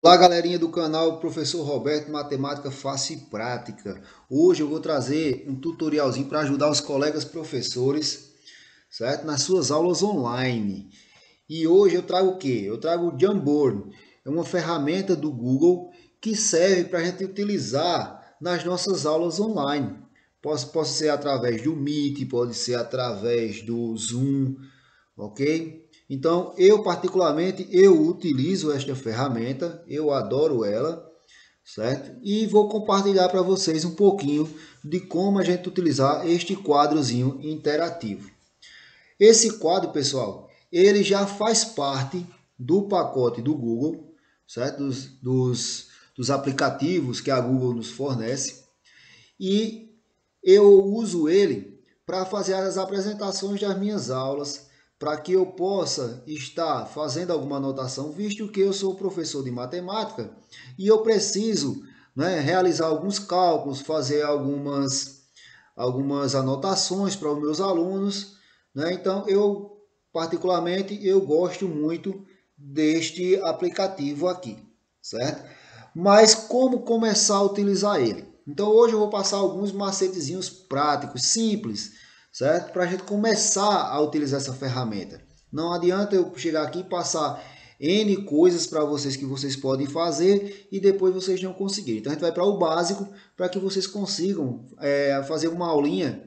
Olá, galerinha do canal Professor Roberto, Matemática Fácil e Prática. Hoje eu vou trazer um tutorialzinho para ajudar os colegas professores, certo? Nas suas aulas online. E hoje eu trago o quê? Eu trago o Jamboard. É uma ferramenta do Google que serve para a gente utilizar nas nossas aulas online. Pode ser através do Meet, pode ser através do Zoom, ok? Então, eu particularmente, eu utilizo esta ferramenta, eu adoro ela, certo? E vou compartilhar para vocês um pouquinho de como a gente utilizar este quadrozinho interativo. Esse quadro, pessoal, ele já faz parte do pacote do Google, certo? Dos aplicativos que a Google nos fornece. E eu uso ele para fazer as apresentações das minhas aulas, para que eu possa estar fazendo alguma anotação, visto que eu sou professor de matemática e eu preciso, né, realizar alguns cálculos, fazer algumas anotações para os meus alunos, né? Então eu particularmente eu gosto muito deste aplicativo aqui, certo? Mas como começar a utilizar ele? Então hoje eu vou passar alguns macetezinhos práticos, simples, certo? Para a gente começar a utilizar essa ferramenta. Não adianta eu chegar aqui e passar N coisas para vocês que vocês podem fazer e depois vocês não conseguirem. Então a gente vai para o básico para que vocês consigam fazer uma aulinha,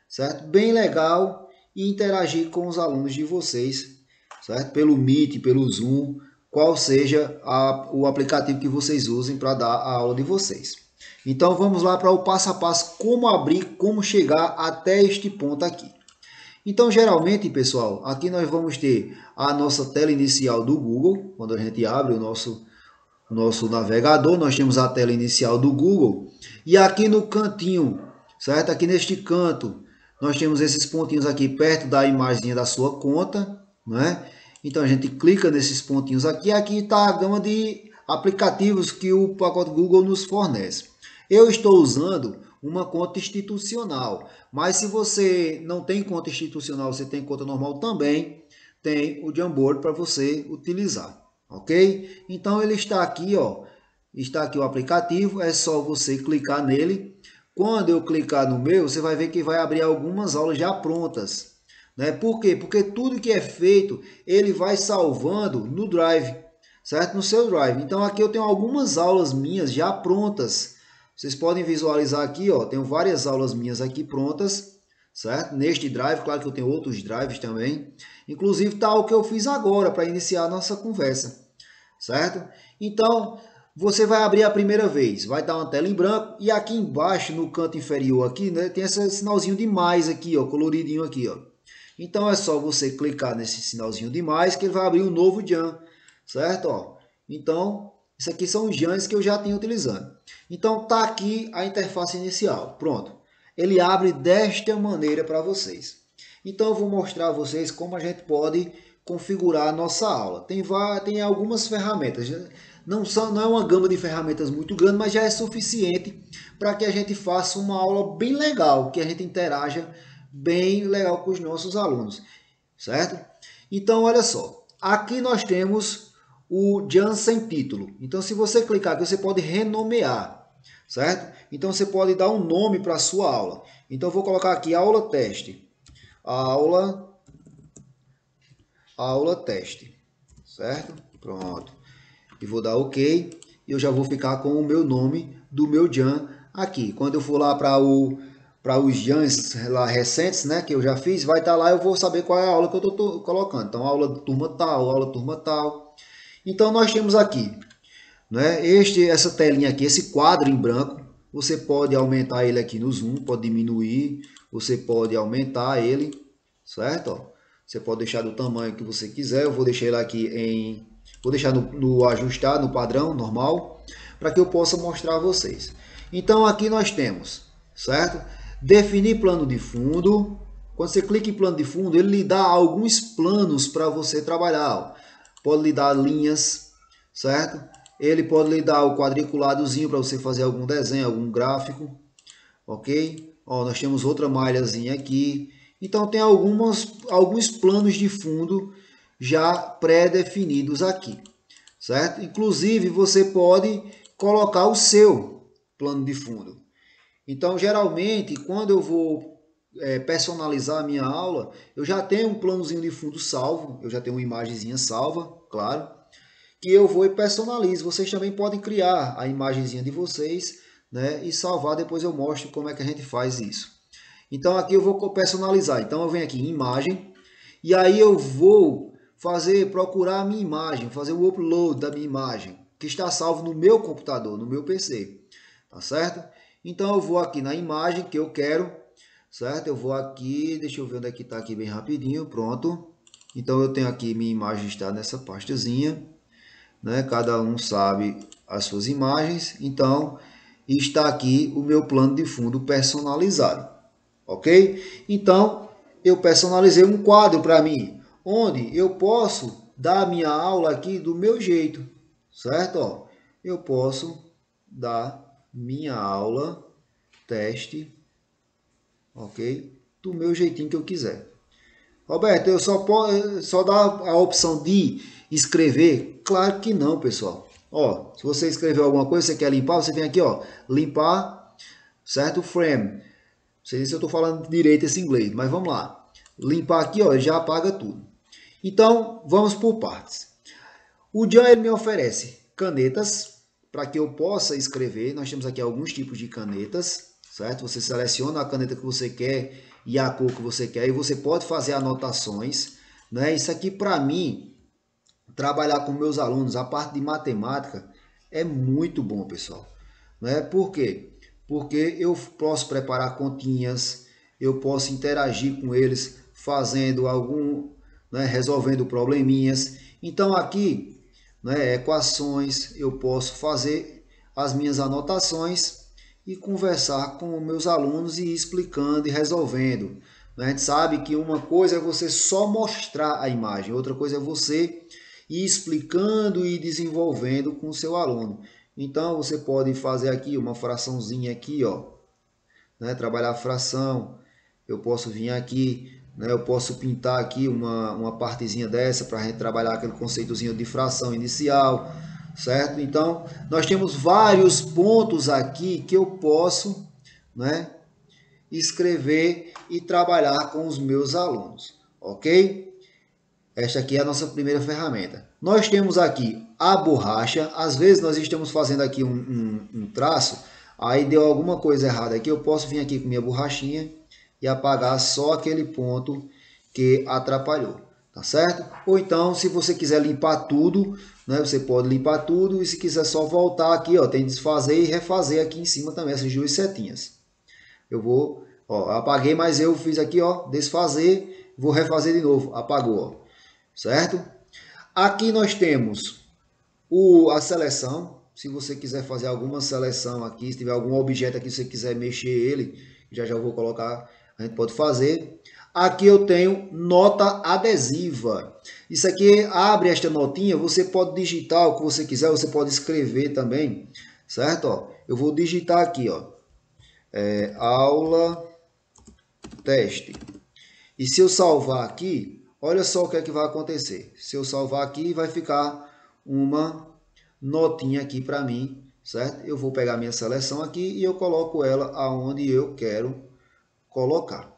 certo? Bem legal e interagir com os alunos de vocês, certo? Pelo Meet, pelo Zoom, qual seja o aplicativo que vocês usem para dar a aula de vocês. Então vamos lá para o passo a passo, como abrir, como chegar até este ponto aqui. Então, geralmente, pessoal, aqui nós vamos ter a nossa tela inicial do Google, quando a gente abre o nosso navegador, nós temos a tela inicial do Google, e aqui no cantinho, certo? Aqui neste canto, nós temos esses pontinhos aqui perto da imagem da sua conta, né? Então a gente clica nesses pontinhos aqui, aqui está a gama de aplicativos que o pacote Google nos fornece. Eu estou usando uma conta institucional, mas se você não tem conta institucional, você tem conta normal também, tem o Jamboard para você utilizar, ok? Então ele está aqui, ó, está aqui o aplicativo, é só você clicar nele. Quando eu clicar no meu, você vai ver que vai abrir algumas aulas já prontas, né? Por quê? Porque tudo que é feito, ele vai salvando no Drive, certo? No seu Drive. Então aqui eu tenho algumas aulas minhas já prontas. Vocês podem visualizar aqui, ó, tenho várias aulas minhas aqui prontas, certo? Neste Drive, claro que eu tenho outros drives também. Inclusive tá o que eu fiz agora para iniciar a nossa conversa, certo? Então, você vai abrir a primeira vez, vai dar uma tela em branco e aqui embaixo, no canto inferior aqui, né, tem esse sinalzinho de mais aqui, ó, coloridinho aqui, ó. Então é só você clicar nesse sinalzinho de mais que ele vai abrir um novo Jan, certo? Ó. Então, isso aqui são os Jans que eu já tenho utilizando. Então tá aqui a interface inicial, pronto. Ele abre desta maneira para vocês. Então eu vou mostrar a vocês como a gente pode configurar a nossa aula. Tem algumas ferramentas, não é uma gama de ferramentas muito grande, mas já é suficiente para que a gente faça uma aula bem legal, que a gente interaja bem legal com os nossos alunos, certo? Então, olha só, aqui nós temos o Jan sem título. Então, se você clicar aqui, você pode renomear, certo? Então, você pode dar um nome para a sua aula. Então, eu vou colocar aqui aula teste. Aula, aula teste, certo? Pronto. E vou dar OK. E eu já vou ficar com o meu nome do meu Jan aqui. Quando eu for lá para os Jans lá recentes, né, que eu já fiz, vai estar lá, eu vou saber qual é a aula que eu estou colocando. Então, aula turma tal, aula turma tal. Então, nós temos aqui, né, essa telinha aqui, esse quadro em branco. Você pode aumentar ele aqui no zoom, pode diminuir, você pode aumentar ele, certo? Ó, você pode deixar do tamanho que você quiser. Eu vou deixar ele aqui vou deixar no ajustar, no padrão normal, para que eu possa mostrar a vocês. Então aqui nós temos, certo? Definir plano de fundo. Quando você clica em plano de fundo, ele lhe dá alguns planos para você trabalhar. Pode lhe dar linhas, certo? Ele pode lhe dar o quadriculadozinho para você fazer algum desenho, algum gráfico, ok? Ó, nós temos outra malhazinha aqui. Então tem alguns planos de fundo já pré-definidos aqui, certo? Inclusive, você pode colocar o seu plano de fundo. Então, geralmente, quando eu vou personalizar a minha aula, eu já tenho um planozinho de fundo salvo, eu já tenho uma imagenzinha salva, claro, que eu vou e personalizo. Vocês também podem criar a imagenzinha de vocês, né, e salvar, depois eu mostro como é que a gente faz isso. Então, aqui eu vou personalizar. Então, eu venho aqui em imagem, e aí eu vou procurar a minha imagem, fazer o upload da minha imagem, que está salvo no meu computador, no meu PC, tá certo? Então eu vou aqui na imagem que eu quero, certo? Eu vou aqui, deixa eu ver onde é que está aqui bem rapidinho, pronto. Então eu tenho aqui, minha imagem está nessa pastazinha, né? Cada um sabe as suas imagens, então está aqui o meu plano de fundo personalizado, ok? Então eu personalizei um quadro para mim, onde eu posso dar a minha aula aqui do meu jeito, certo? Ó, eu posso dar minha aula, teste, ok? Do meu jeitinho que eu quiser. Roberto, eu só dar a opção de escrever? Claro que não, pessoal. Ó, se você escreveu alguma coisa, você quer limpar, você vem aqui, ó, limpar, certo? Frame. Não sei se eu estou falando direito esse inglês, mas vamos lá. Limpar aqui, ó, já apaga tudo. Então, vamos por partes. O Jan ele me oferece canetas para que eu possa escrever. Nós temos aqui alguns tipos de canetas, certo? Você seleciona a caneta que você quer e a cor que você quer e você pode fazer anotações, né? Isso aqui para mim, trabalhar com meus alunos, a parte de matemática é muito bom, pessoal, né? Por quê? Porque eu posso preparar continhas, eu posso interagir com eles fazendo algum, né, resolvendo probleminhas. Então aqui, né, equações, eu posso fazer as minhas anotações e conversar com meus alunos e ir explicando e resolvendo. A gente sabe que uma coisa é você só mostrar a imagem, outra coisa é você ir explicando e desenvolvendo com o seu aluno. Então você pode fazer aqui uma fraçãozinha aqui, ó, né, trabalhar a fração. Eu posso vir aqui, né, eu posso pintar aqui uma partezinha dessa para a gente trabalhar aquele conceitozinho de fração inicial, certo? Então nós temos vários pontos aqui que eu posso, né, escrever e trabalhar com os meus alunos, ok? Esta aqui é a nossa primeira ferramenta. Nós temos aqui a borracha. Às vezes nós estamos fazendo aqui um traço, aí deu alguma coisa errada aqui. Eu posso vir aqui com minha borrachinha e apagar só aquele ponto que atrapalhou, tá certo? Ou então, se você quiser limpar tudo, né, você pode limpar tudo. E se quiser só voltar aqui, ó, tem desfazer e refazer aqui em cima também, essas duas setinhas. Eu vou, ó, apaguei, mas eu fiz aqui, ó, desfazer, vou refazer de novo, apagou, ó. Certo? Aqui nós temos a seleção. Se você quiser fazer alguma seleção aqui, se tiver algum objeto aqui, se você quiser mexer ele, já vou colocar, a gente pode fazer. Aqui eu tenho nota adesiva. Isso aqui abre esta notinha, você pode digitar o que você quiser, você pode escrever também, certo? Ó, eu vou digitar aqui, ó, aula teste. E se eu salvar aqui, olha só o que é que vai acontecer. Se eu salvar aqui, vai ficar uma notinha aqui para mim, certo? Eu vou pegar minha seleção aqui e eu coloco ela aonde eu quero colocar,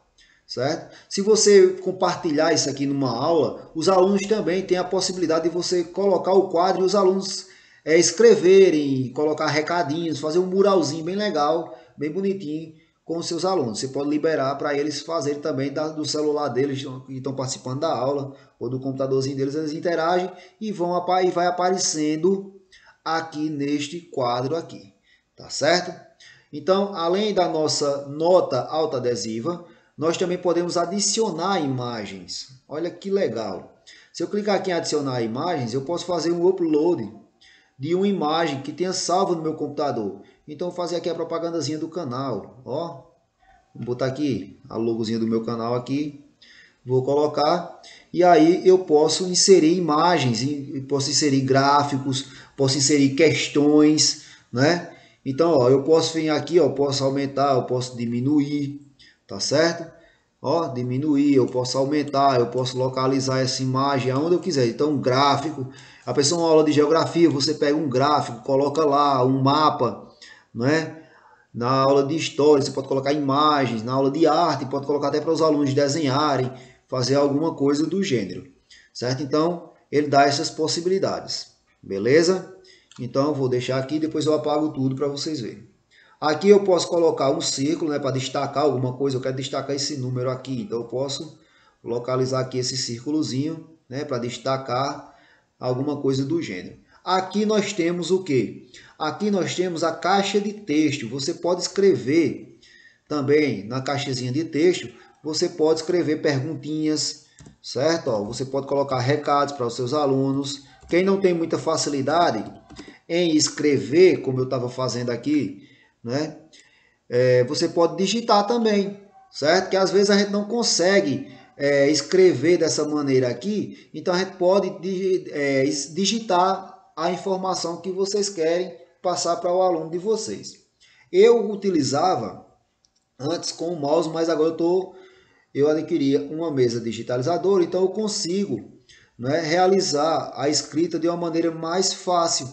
certo? Se você compartilhar isso aqui numa aula, os alunos também têm a possibilidade de você colocar o quadro e os alunos escreverem, colocar recadinhos, fazer um muralzinho bem legal, bem bonitinho, com os seus alunos. Você pode liberar para eles fazerem também do celular deles que estão participando da aula ou do computadorzinho deles, eles interagem e vai aparecendo aqui neste quadro aqui, tá certo? Então, além da nossa nota autoadesiva, nós também podemos adicionar imagens. Olha que legal. Se eu clicar aqui em adicionar imagens, eu posso fazer um upload de uma imagem que tenha salvo no meu computador. Então, vou fazer aqui a propagandazinha do canal. Ó, vou botar aqui a logozinha do meu canal aqui. Vou colocar. E aí eu posso inserir imagens, posso inserir gráficos, posso inserir questões, né? Então, ó, eu posso vir aqui, ó, posso aumentar, eu posso diminuir, tá certo? Ó, diminuir, eu posso aumentar, eu posso localizar essa imagem aonde eu quiser. Então, um gráfico, a pessoa na aula de geografia, você pega um gráfico, coloca lá um mapa, né? Na aula de história, você pode colocar imagens, na aula de arte, pode colocar até para os alunos desenharem, fazer alguma coisa do gênero, certo? Então, ele dá essas possibilidades, beleza? Então, eu vou deixar aqui, depois eu apago tudo para vocês verem. Aqui eu posso colocar um círculo, né, para destacar alguma coisa. Eu quero destacar esse número aqui, então eu posso localizar aqui esse círculozinho, né, para destacar alguma coisa do gênero. Aqui nós temos o que? Aqui nós temos a caixa de texto. Você pode escrever também na caixinha de texto. Você pode escrever perguntinhas, certo? Ó, você pode colocar recados para os seus alunos. Quem não tem muita facilidade em escrever, como eu estava fazendo aqui, né? Você pode digitar também, certo? Que às vezes a gente não consegue escrever dessa maneira aqui, então a gente pode digitar a informação que vocês querem passar para o aluno de vocês. Eu utilizava antes com o mouse, mas agora eu adquiri uma mesa digitalizadora, então eu consigo, né, realizar a escrita de uma maneira mais fácil,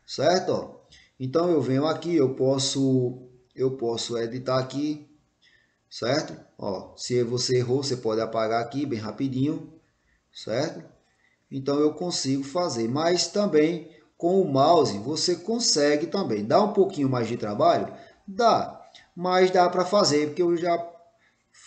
certo? Ó, então eu venho aqui, eu posso editar aqui, certo? Ó, se você errou, você pode apagar aqui bem rapidinho, certo? Então eu consigo fazer, mas também com o mouse você consegue também. Dá um pouquinho mais de trabalho? Dá, mas dá para fazer, porque eu já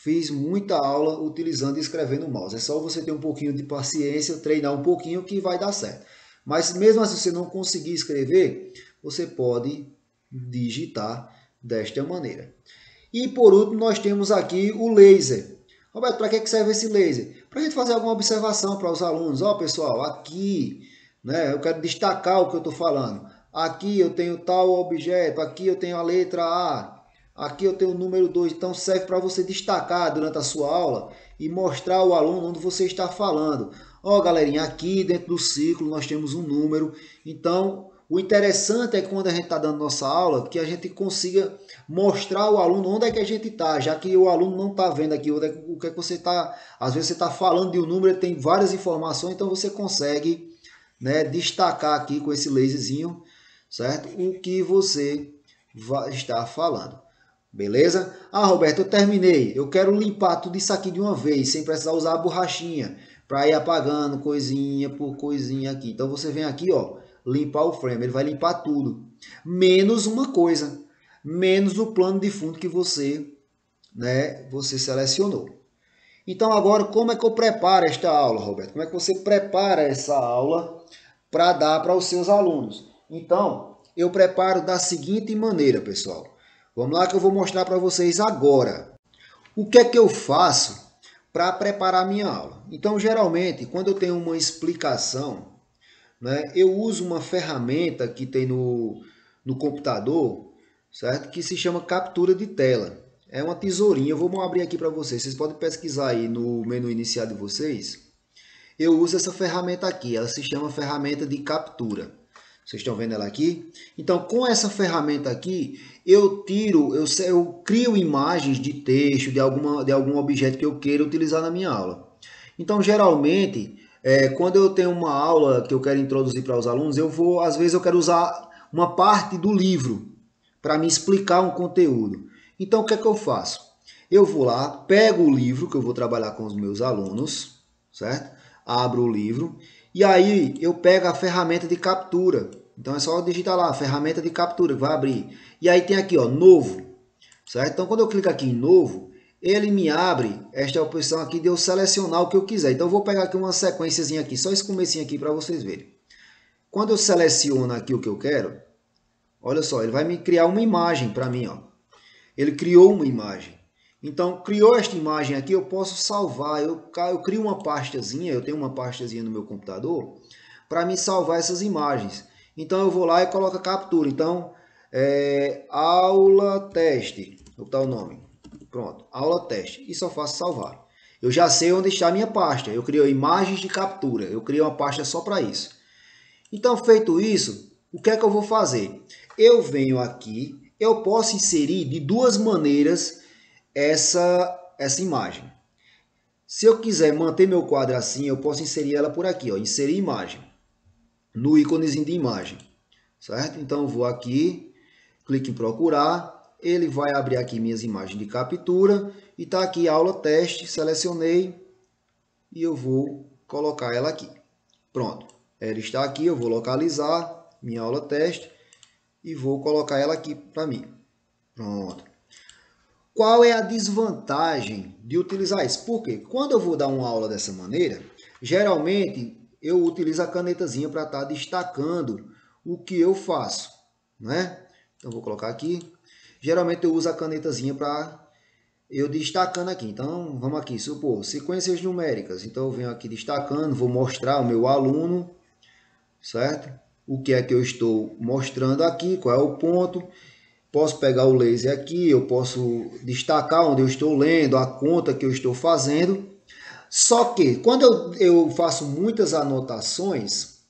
fiz muita aula utilizando e escrevendo o mouse. É só você ter um pouquinho de paciência, treinar um pouquinho que vai dar certo. Mas mesmo assim, se você não conseguir escrever, você pode digitar desta maneira. E por último, nós temos aqui o laser. Roberto, para que serve esse laser? Para a gente fazer alguma observação para os alunos. Ó, pessoal, aqui, né, eu quero destacar o que eu estou falando. Aqui eu tenho tal objeto, aqui eu tenho a letra A, aqui eu tenho o número 2. Então serve para você destacar durante a sua aula e mostrar ao aluno onde você está falando. Ó, galerinha, aqui dentro do ciclo nós temos um número. Então, o interessante é que quando a gente está dando nossa aula, que a gente consiga mostrar ao aluno onde é que a gente está, já que o aluno não está vendo aqui o que é que você está. Às vezes você está falando de um número, ele tem várias informações, então você consegue, né, destacar aqui com esse laserzinho, certo? O que você vai estar falando. Beleza? Ah, Roberto, eu terminei. Eu quero limpar tudo isso aqui de uma vez, sem precisar usar a borrachinha, para ir apagando coisinha por coisinha aqui. Então você vem aqui, ó, limpar o frame. Ele vai limpar tudo, menos uma coisa, menos o plano de fundo que você selecionou. Então agora, como é que eu preparo esta aula, Roberto? Como é que você prepara essa aula para dar para os seus alunos? Então, eu preparo da seguinte maneira, pessoal. Vamos lá que eu vou mostrar para vocês agora. O que é que eu faço para preparar minha aula? Então, geralmente, quando eu tenho uma explicação, né, eu uso uma ferramenta que tem no computador, certo? Que se chama captura de tela. É uma tesourinha, eu vou abrir aqui para vocês. Vocês podem pesquisar aí no menu inicial de vocês. Eu uso essa ferramenta aqui, ela se chama ferramenta de captura. Vocês estão vendo ela aqui? Então, com essa ferramenta aqui, eu crio imagens de texto, de algum objeto que eu queira utilizar na minha aula. Então, geralmente, quando eu tenho uma aula que eu quero introduzir para os alunos, às vezes eu quero usar uma parte do livro para me explicar um conteúdo. Então, o que é que eu faço? Eu vou lá, pego o livro que eu vou trabalhar com os meus alunos, certo? Abro o livro e aí eu pego a ferramenta de captura. Então é só digitar lá, ferramenta de captura, que vai abrir. E aí tem aqui, ó, novo, certo? Então quando eu clico aqui em novo, ele me abre esta opção aqui de eu selecionar o que eu quiser. Então eu vou pegar aqui uma sequenciazinha aqui, só esse comecinho aqui para vocês verem. Quando eu seleciono aqui o que eu quero, olha só, ele vai me criar uma imagem para mim, ó. Ele criou uma imagem. Então, criou esta imagem aqui, eu posso salvar. Eu crio uma pastazinha, eu tenho uma pastazinha no meu computador para me salvar essas imagens. Então, eu vou lá e coloco a captura. Então, aula teste, vou botar o nome. Pronto, aula teste. E só faço salvar. Eu já sei onde está a minha pasta. Eu criei imagens de captura. Eu criei uma pasta só para isso. Então, feito isso, o que é que eu vou fazer? Eu venho aqui, eu posso inserir de duas maneiras essa imagem. Se eu quiser manter meu quadro assim, eu posso inserir ela por aqui, ó, inserir imagem, no íconezinho de imagem, certo? Então eu vou aqui, clique em procurar, ele vai abrir aqui minhas imagens de captura e tá aqui aula teste, selecionei e eu vou colocar ela aqui. Pronto, ela está aqui, eu vou localizar minha aula teste e vou colocar ela aqui para mim. Pronto. Qual é a desvantagem de utilizar isso? Porque quando eu vou dar uma aula dessa maneira, geralmente eu utilizo a canetazinha para estar destacando o que eu faço, né? Então vou colocar aqui. Geralmente eu uso a canetazinha para eu destacando aqui. Então vamos aqui, supor, sequências numéricas. Então eu venho aqui destacando, vou mostrar ao meu aluno, certo? O que é que eu estou mostrando aqui, qual é o ponto. Posso pegar o laser aqui, eu posso destacar onde eu estou lendo, a conta que eu estou fazendo. Só que quando eu faço muitas anotações,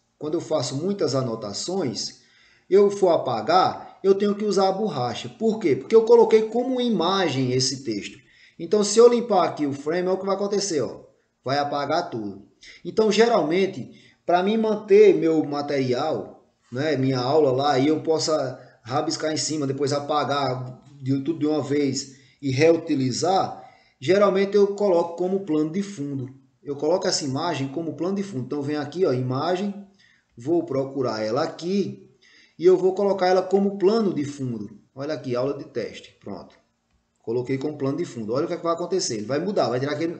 eu for apagar, eu tenho que usar a borracha. Por quê? Porque eu coloquei como imagem esse texto. Então, se eu limpar aqui o frame, é o que vai acontecer, ó. Vai apagar tudo. Então, geralmente, para mim manter meu material, né, minha aula lá, e eu possa rabiscar em cima, depois apagar tudo de uma vez e reutilizar, geralmente eu coloco como plano de fundo. Eu coloco essa imagem como plano de fundo. Então, vem aqui, ó, imagem, vou procurar ela aqui e eu vou colocar ela como plano de fundo. Olha aqui, aula de teste. Pronto. Coloquei como plano de fundo. Olha o que vai acontecer. Ele vai mudar, vai tirar aquele...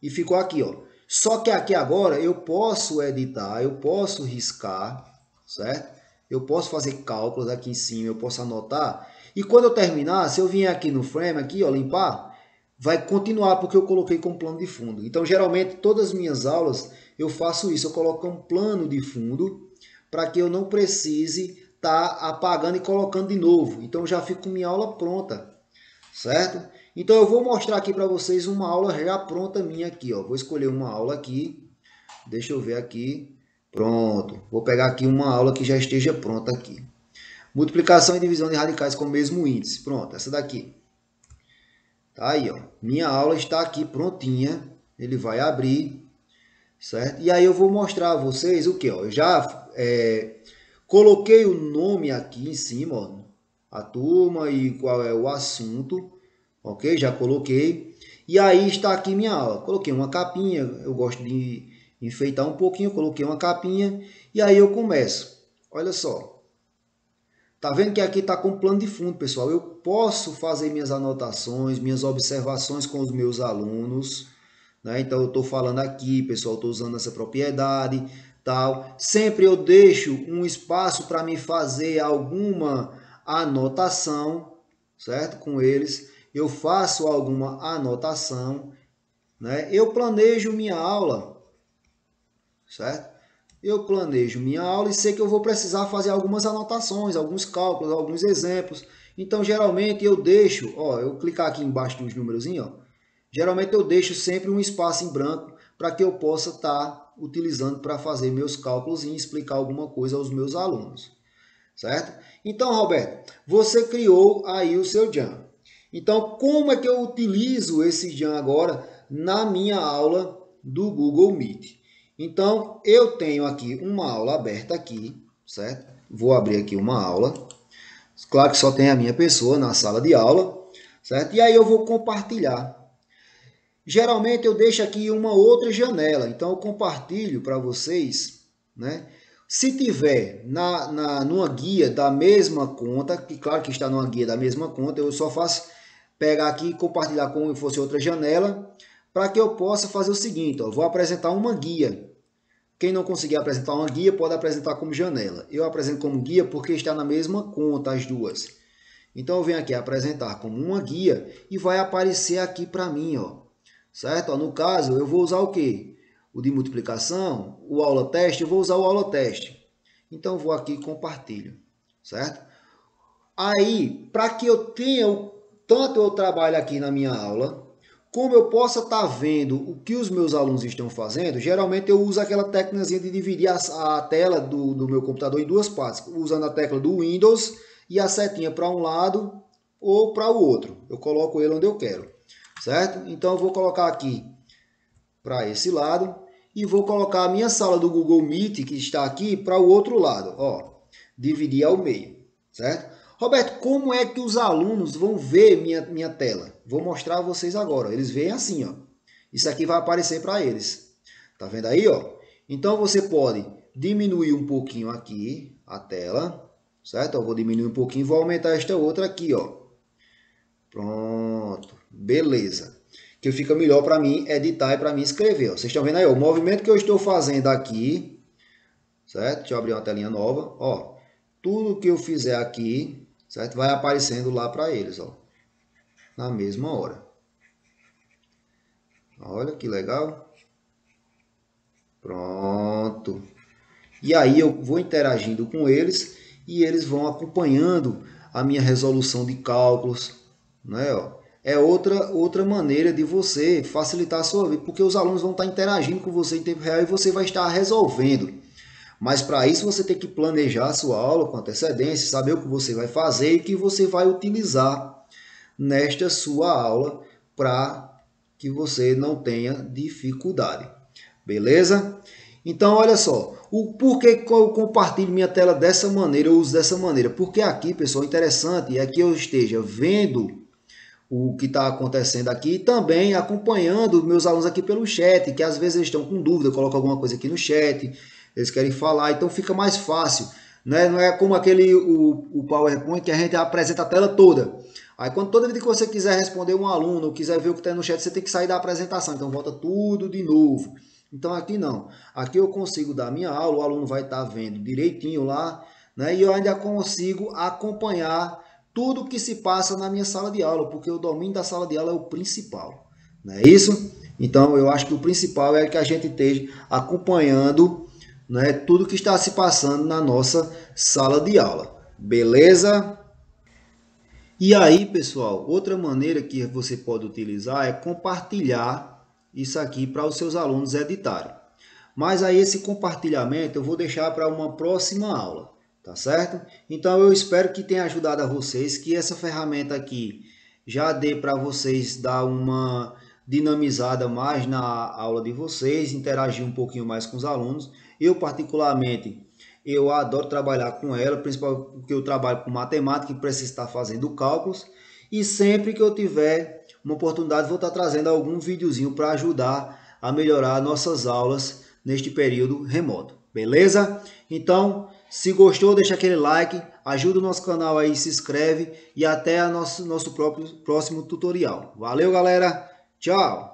E ficou aqui, ó. Só que aqui agora eu posso editar, eu posso riscar, certo? Eu posso fazer cálculos aqui em cima, eu posso anotar. E quando eu terminar, se eu vier aqui no frame, aqui, ó, limpar, vai continuar porque eu coloquei como plano de fundo. Então, geralmente, todas as minhas aulas, eu faço isso. Eu coloco um plano de fundo para que eu não precise estar apagando e colocando de novo. Então, já fico com minha aula pronta, certo? Então, eu vou mostrar aqui para vocês uma aula já pronta minha aqui, ó. Vou escolher uma aula aqui. Deixa eu ver aqui. Pronto. Vou pegar aqui uma aula que já esteja pronta aqui. Multiplicação e divisão de radicais com o mesmo índice. Pronto, essa daqui. Tá aí, ó. Minha aula está aqui prontinha. Ele vai abrir, certo? E aí eu vou mostrar a vocês o que, ó. Eu já coloquei o nome aqui em cima, ó. A turma e qual é o assunto, ok? Já coloquei. E aí está aqui minha aula. Coloquei uma capinha. Eu gosto de enfeitar um pouquinho. Coloquei uma capinha. E aí eu começo. Olha só. Tá vendo que aqui está com plano de fundo, pessoal? Eu posso fazer minhas anotações, minhas observações com os meus alunos, né? Então eu estou falando aqui, pessoal, estou usando essa propriedade, tal. Sempre eu deixo um espaço para me fazer alguma anotação, certo? Com eles, eu faço alguma anotação, né? Eu planejo minha aula, certo? Eu planejo minha aula e sei que eu vou precisar fazer algumas anotações, alguns cálculos, alguns exemplos. Então, geralmente eu deixo, ó, eu clicar aqui embaixo dos números, ó, geralmente eu deixo sempre um espaço em branco para que eu possa estar utilizando para fazer meus cálculos e explicar alguma coisa aos meus alunos, certo? Então, Roberto, você criou aí o seu Jam. Então, como é que eu utilizo esse Jam agora na minha aula do Google Meet? Então, eu tenho aqui uma aula aberta aqui, certo? Vou abrir aqui uma aula. Claro que só tem a minha pessoa na sala de aula, certo? E aí eu vou compartilhar. Geralmente eu deixo aqui uma outra janela, então eu compartilho para vocês, né? Se tiver numa guia da mesma conta, que claro que está numa guia da mesma conta, eu só faço pegar aqui e compartilhar como se fosse outra janela, para que eu possa fazer o seguinte, ó, vou apresentar uma guia. Quem não conseguir apresentar uma guia, pode apresentar como janela. Eu apresento como guia porque está na mesma conta as duas. Então eu venho aqui apresentar como uma guia e vai aparecer aqui para mim, ó. Certo? Ó, no caso, eu vou usar o quê? O de multiplicação, o aula teste, eu vou usar o aula teste. Então eu vou aqui e compartilho, certo? Aí, para que eu tenha tanto eu trabalho aqui na minha aula, como eu possa estar vendo o que os meus alunos estão fazendo, geralmente eu uso aquela técnica de dividir a tela do meu computador em duas partes, usando a tecla do Windows e a setinha para um lado ou para o outro. Eu coloco ele onde eu quero, certo? Então eu vou colocar aqui para esse lado e vou colocar a minha sala do Google Meet, que está aqui, para o outro lado. Ó, dividir ao meio, certo? Roberto, como é que os alunos vão ver minha tela? Vou mostrar a vocês agora. Eles veem assim, ó. Isso aqui vai aparecer para eles. Tá vendo aí, ó? Então você pode diminuir um pouquinho aqui a tela, certo? Eu vou diminuir um pouquinho e vou aumentar esta outra aqui, ó. Pronto, beleza. Que fica melhor para mim editar e para mim escrever. Ó. Vocês estão vendo aí, ó, o movimento que eu estou fazendo aqui, certo? Deixa eu abrir uma telinha nova, ó. Tudo que eu fizer aqui, certo? Vai aparecendo lá para eles, ó. Na mesma hora. Olha que legal. Pronto. E aí eu vou interagindo com eles e eles vão acompanhando a minha resolução de cálculos, né? É outra maneira de você facilitar a sua vida, porque os alunos vão estar interagindo com você em tempo real e você vai estar resolvendo. Mas para isso você tem que planejar a sua aula com antecedência, saber o que você vai fazer e o que você vai utilizar nesta sua aula para que você não tenha dificuldade. Beleza? Então, olha só, o porquê que eu compartilho minha tela dessa maneira, eu uso dessa maneira? Porque aqui, pessoal, interessante é que eu esteja vendo o que está acontecendo aqui e também acompanhando meus alunos aqui pelo chat, que às vezes eles estão com dúvida, eu coloco alguma coisa aqui no chat, eles querem falar, então fica mais fácil. Né? Não é como o PowerPoint que a gente apresenta a tela toda. Aí quando toda vez que você quiser responder um aluno ou quiser ver o que está no chat, você tem que sair da apresentação, então volta tudo de novo. Então aqui não, aqui eu consigo dar minha aula, o aluno vai estar vendo direitinho lá, né? E eu ainda consigo acompanhar tudo que se passa na minha sala de aula, porque o domínio da sala de aula é o principal, não é isso? Então eu acho que o principal é que a gente esteja acompanhando, né, tudo que está se passando na nossa sala de aula, beleza? E aí, pessoal, outra maneira que você pode utilizar é compartilhar isso aqui para os seus alunos editarem. Mas aí esse compartilhamento eu vou deixar para uma próxima aula, tá certo? Então eu espero que tenha ajudado a vocês, que essa ferramenta aqui já dê para vocês dar uma dinamizada mais na aula de vocês, interagir um pouquinho mais com os alunos. Eu particularmente, eu adoro trabalhar com ela, principalmente porque eu trabalho com matemática e preciso estar fazendo cálculos. E sempre que eu tiver uma oportunidade, vou estar trazendo algum videozinho para ajudar a melhorar nossas aulas neste período remoto. Beleza? Então, se gostou, deixa aquele like, ajuda o nosso canal aí, se inscreve e até nosso próximo tutorial. Valeu, galera! Tchau!